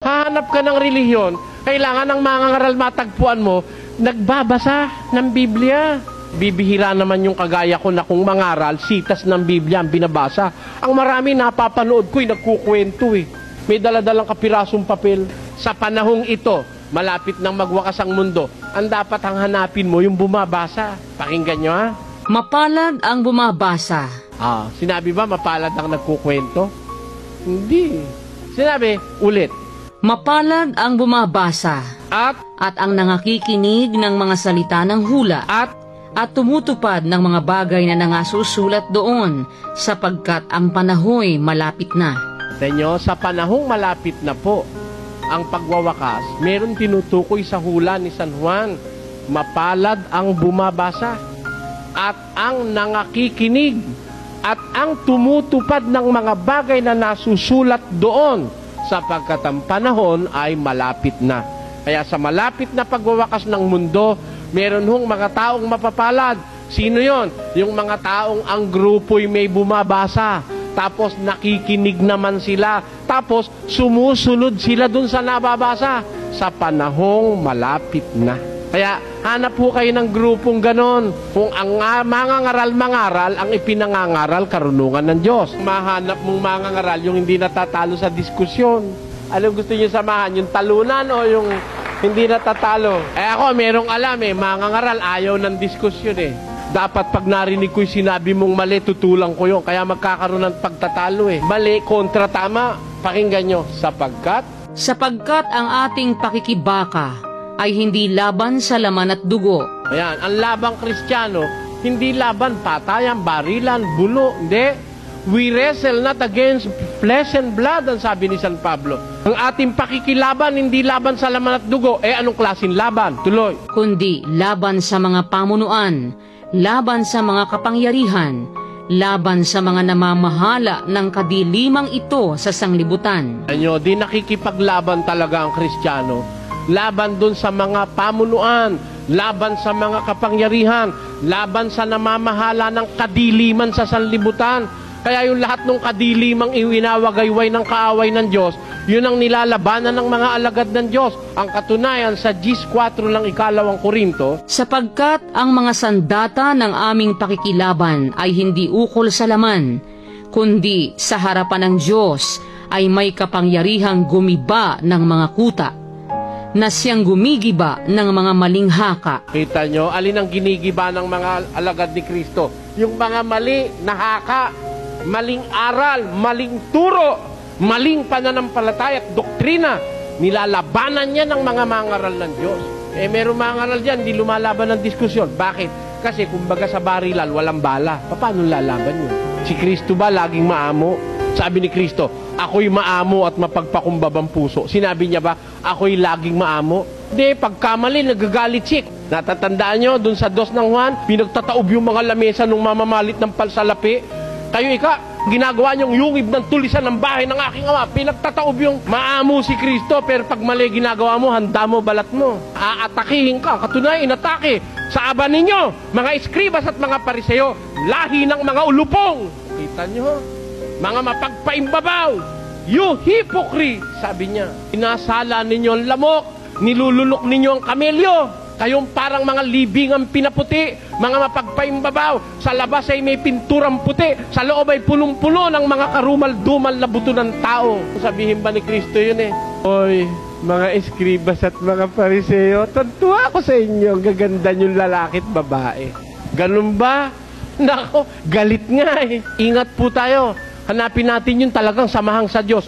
hahanap ka ng relihiyon, kailangan ng mga ngaral matagpuan mo, nagbabasa ng Biblia. Bibihira naman yung kagaya ko na kung mangaral, sitas ng Biblia ang binabasa. Ang marami napapanood ko'y nagkukwento eh. May daladalang kapirasong papel. Sa panahong ito, malapit nang magwakas ang mundo, ang dapat ang hanapin mo yung bumabasa. Pakinggan nyo ha. Mapalad ang bumabasa. Sinabi ba mapalad ang nagkukwento? Hindi. Sinabi, ulit. Mapalad ang bumabasa. At ang nangakikinig ng mga salita ng hula. At tumutupad ng mga bagay na nangasusulat doon, sapagkat ang panahoy malapit na. Tenyo, sa panahong malapit na po ang pagwawakas, meron tinutukoy sa hula ni San Juan, mapalad ang bumabasa, at ang nangakikinig, at ang tumutupad ng mga bagay na nasusulat doon, sapagkat ang panahon ay malapit na. Kaya sa malapit na pagwawakas ng mundo, meron hong mga taong mapapalad. Sino yon? Yung mga taong ang grupo'y may bumabasa, tapos nakikinig naman sila, tapos sumusunod sila dun sa nababasa sa panahong malapit na. Kaya hanap po kayo ng grupong ganon. Kung ang mangangaral ang ipinangangaral, karunungan ng Diyos. Mahanap mong mangangaral yung hindi natatalo sa diskusyon. Anong gusto niyo samahan? Yung talunan o yung hindi natatalo? Ako, merong alam mangangaral, ayaw ng diskusyon Dapat pag narinig ko'y sinabi mong mali, tutulang ko yun. Kaya magkakaroon ng pagtatalo Mali, kontra, tama. Pakinggan nyo. Sapagkat ang ating pakikibaka ay hindi laban sa laman at dugo. Ayan, ang labang Kristiyano, hindi laban patayan, barilan, bulo. Hindi. We wrestle not against flesh and blood, ang sabi ni San Pablo. Ang ating pakikilaban, hindi laban sa laman at dugo. Anong klaseng laban? Tuloy. Kundi laban sa mga pamunuan, laban sa mga kapangyarihan, laban sa mga namamahala ng kadilimang ito sa sanglibutan. Di nakikipaglaban talaga ang Kristiyano. Laban dun sa mga pamunuan, laban sa mga kapangyarihan, laban sa namamahala ng kadiliman sa sanlibutan. Kaya yung lahat ng kadilimang iwinawagayway ng kaaway ng Diyos, yun ang nilalabanan ng mga alagad ng Diyos. Ang katunayan sa 10:4 lang 2 Korinto, sapagkat ang mga sandata ng aming pakikilaban ay hindi ukol sa laman, kundi sa harapan ng Diyos ay may kapangyarihang gumiba ng mga kuta, na siyang gumigiba ng mga maling haka. Kita nyo, alin ang ginigiba ng mga alagad ni Kristo? Yung mga mali na haka, maling aral, maling turo, maling pananampalataya at doktrina. Nilalabanan niya ng mga mangaral ng Diyos. Meron mangaral dyan, di lumalaban ng diskusyon. Bakit? Kasi kumbaga sa barilan, walang bala. Paano lalaban yun? Si Kristo ba laging maamo? Sabi ni Kristo, ako'y maamo at mapagpakumbabang puso. Sinabi niya ba, ako'y laging maamo? Hindi, pagkamali, nagagalit siya. Natatandaan nyo, dun sa 2 ng Juan, pinagtataob yung mga lamesa nung mamamalit ng palsalapi. Kayo ginagawa niyong yungib ng tulisan ng bahay ng aking ama. Pinagtataob yung maamo si Kristo, pero pag mali ginagawa mo, handa mo, balat mo. Aatakihin ka, katunayan, inatake. Sa aba ninyo, mga eskribas at mga pariseo, lahi ng mga ulupong. Kita nyo, mga mapagpaimbabaw, you hypocrite, sabi niya. Inasala ninyo ang lamok, nilulunok ninyo ang kamelyo. Kayong parang mga libingang pinaputi, mga mapagpaimbabaw. Sa labas ay may pinturang puti, sa loob ay punong-puno ng mga karumal-dumal na buto ng tao. Sabihin ba ni Kristo yun Oy, mga eskribas at mga pariseo, tuntua ako sa inyo, gaganda yung lalaki at babae. Ganun ba? Nako, galit nga Ingat po tayo. Hanapin natin yung talagang samahang sa Diyos.